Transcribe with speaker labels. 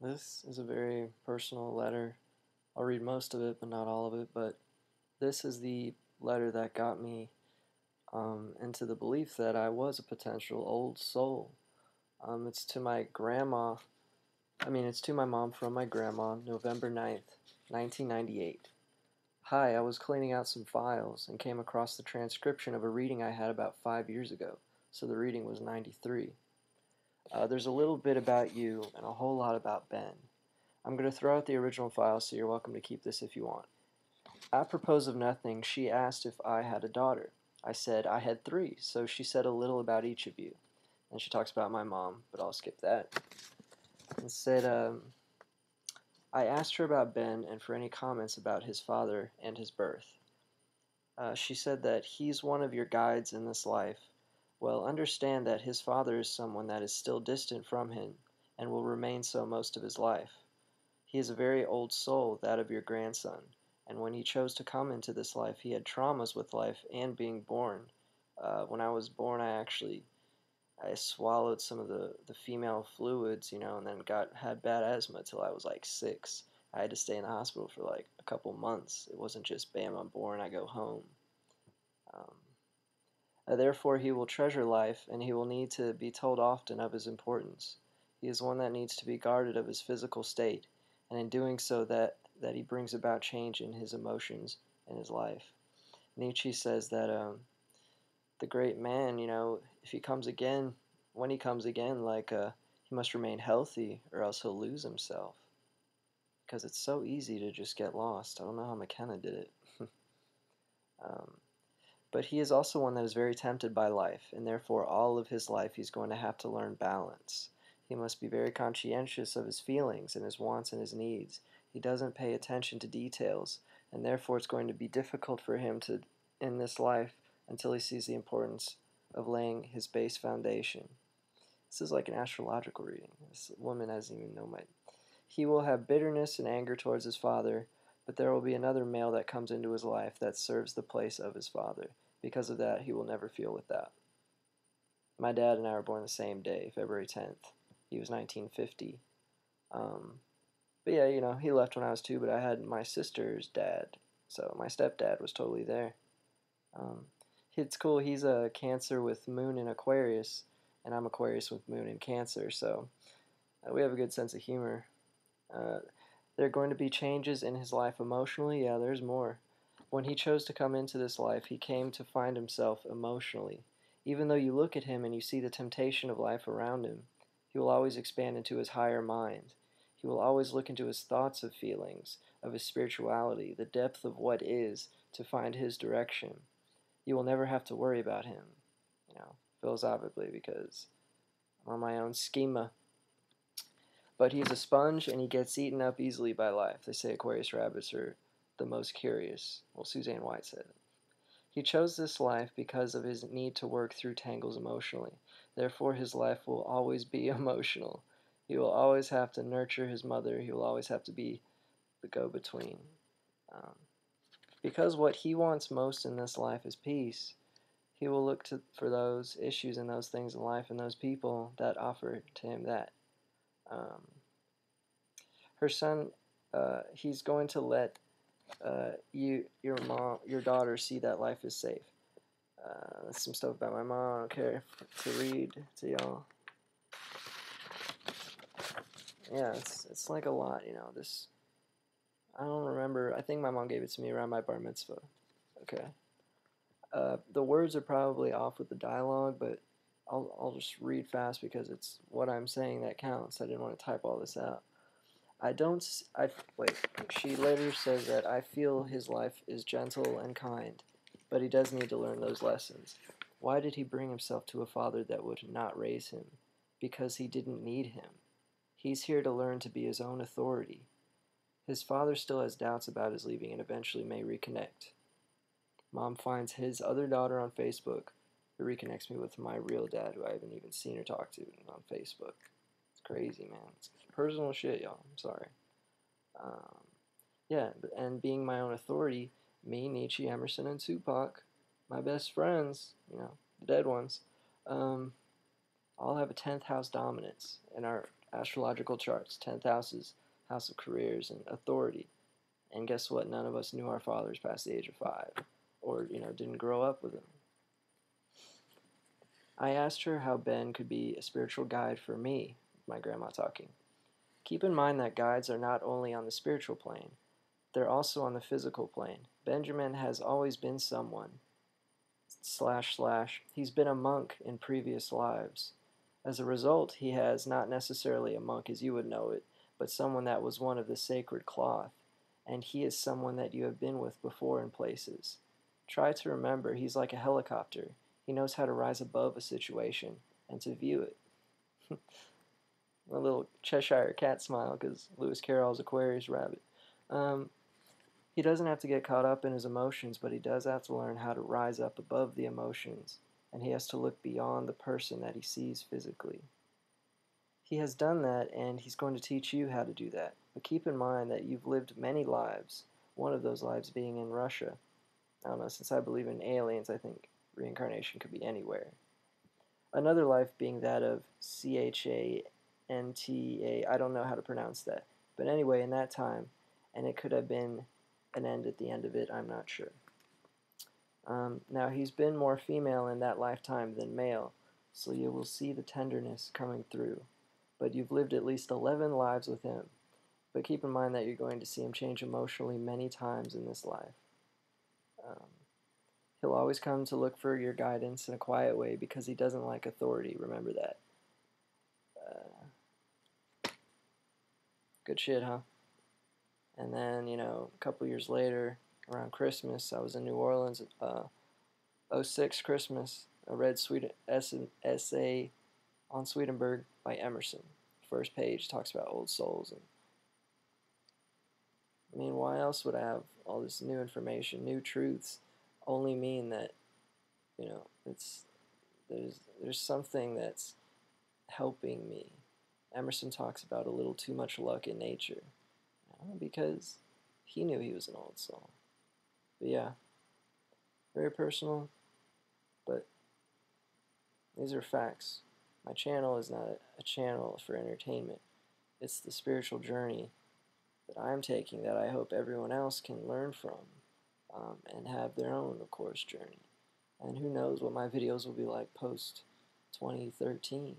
Speaker 1: This is a very personal letter. I'll read most of it, but not all of it. But this is the letter that got me into the belief that I was a potential old soul. It's to my grandma. It's to my mom from my grandma, November 9th, 1998. Hi, I was cleaning out some files and came across the transcription of a reading I had about 5 years ago. So the reading was 93. There's a little bit about you and a whole lot about Ben. I'm going to throw out the original file, so you're welcome to keep this if you want. Apropos of nothing, she asked if I had a daughter. I said I had three, so she said a little about each of you. And she talks about my mom, but I'll skip that. And said, I asked her about Ben and for any comments about his father and his birth. She said that he's one of your guides in this life. Well, understand that his father is someone that is still distant from him and will remain so most of his life. He is a very old soul, that of your grandson, and when he chose to come into this life, he had traumas with life and being born. When I was born, I swallowed some of the female fluids, and then had bad asthma till I was like 6. I had to stay in the hospital for like a couple months. It wasn't just bam, I'm born, I go home. Um, Therefore, he will treasure life, and he will need to be told often of his importance. He is one that needs to be guarded of his physical state, and in doing so that he brings about change in his emotions and his life. Nietzsche says that the great man, if he comes again, when he comes again, he must remain healthy or else he'll lose himself. Because it's so easy to just get lost. I don't know how McKenna did it. um, but he is also one that is very tempted by life, and therefore all of his life he's going to have to learn balance. He must be very conscientious of his feelings and his wants and his needs. He doesn't pay attention to details, and therefore it's going to be difficult for him to in this life until he sees the importance of laying his base foundation. This is like an astrological reading. This woman hasn't even known my. He will have bitterness and anger towards his father, but there will be another male that comes into his life that serves the place of his father. Because of that, he will never feel without. My dad and I were born the same day, February 10th. He was 1950. But yeah, he left when I was 2, but I had my sister's dad, so my stepdad was totally there. Um, it's cool. He's a Cancer with Moon in Aquarius, and I'm Aquarius with Moon in Cancer, so we have a good sense of humor. Uh, there are going to be changes in his life emotionally. Yeah, there's more. When he chose to come into this life, he came to find himself emotionally. Even though you look at him and you see the temptation of life around him, he will always expand into his higher mind. He will always look into his thoughts of feelings, of his spirituality, the depth of what is, to find his direction. You will never have to worry about him, philosophically, because I'm on my own schema. But he's a sponge and he gets eaten up easily by life. They say Aquarius rabbits are the most curious. Well, Suzanne White said it. He chose this life because of his need to work through tangles emotionally. Therefore, his life will always be emotional. He will always have to nurture his mother. He will always have to be the go-between. Um, because what he wants most in this life is peace, he will look for those issues and those things in life and those people that offer to him that. Um, Her son, he's going to let your daughter, see that life is safe. That's some stuff about my mom. I don't care to read to y'all. Yeah, it's like a lot, This I don't remember. I think my mom gave it to me around my bar mitzvah. Okay. The words are probably off with the dialogue, but I'll just read fast because it's what I'm saying that counts. I didn't want to type all this out. I don't. I wait. She later says that I feel his life is gentle and kind, but he does need to learn those lessons. Why did he bring himself to a father that would not raise him? Because he didn't need him. He's here to learn to be his own authority. His father still has doubts about his leaving and eventually may reconnect. Mom finds his other daughter on Facebook, who reconnects me with my real dad, who I haven't even seen or talked to on Facebook. It's crazy, man. It's personal shit, y'all. I'm sorry. Um, yeah, and being my own authority, me, Nietzsche, Emerson, and Tupac, my best friends, the dead ones, all have a 10th house dominance and are Astrological charts, 10th houses, house of careers and authority. And guess what? None of us knew our fathers past the age of 5, or didn't grow up with them. I asked her how Ben could be a spiritual guide for me, my grandma talking. Keep in mind that guides are not only on the spiritual plane, they're also on the physical plane. Benjamin has always been someone, / he's been a monk in previous lives. As a result, he has not necessarily a monk as you would know it, but someone that was one of the sacred cloth, and he is someone that you have been with before in places. Try to remember, he's like a helicopter. He knows how to rise above a situation and to view it. A little Cheshire cat smile because Lewis Carroll's Aquarius rabbit. He doesn't have to get caught up in his emotions, but he does have to learn how to rise up above the emotions, and he has to look beyond the person that he sees physically. He has done that, and he's going to teach you how to do that. But keep in mind that you've lived many lives, one of those lives being in Russia. I don't know, since I believe in aliens, I think reincarnation could be anywhere. Another life being that of Chanta, I don't know how to pronounce that. But anyway, in that time, and it could have been an end at the end of it, I'm not sure. Now, he's been more female in that lifetime than male, so you will see the tenderness coming through. But you've lived at least 11 lives with him. But keep in mind that you're going to see him change emotionally many times in this life. He'll always come to look for your guidance in a quiet way because he doesn't like authority. Remember that. Good shit, huh? And then, a couple years later, around Christmas, I was in New Orleans. 06 Christmas, I read essay on Swedenborg by Emerson. First page talks about old souls. And I mean, why else would I have all this new information, new truths? Only mean that, there's something that's helping me. Emerson talks about a little too much luck in nature, because he knew he was an old soul. But yeah, very personal, but these are facts. My channel is not a channel for entertainment. It's the spiritual journey that I'm taking that I hope everyone else can learn from, and have their own, of course, journey. And who knows what my videos will be like post 2013.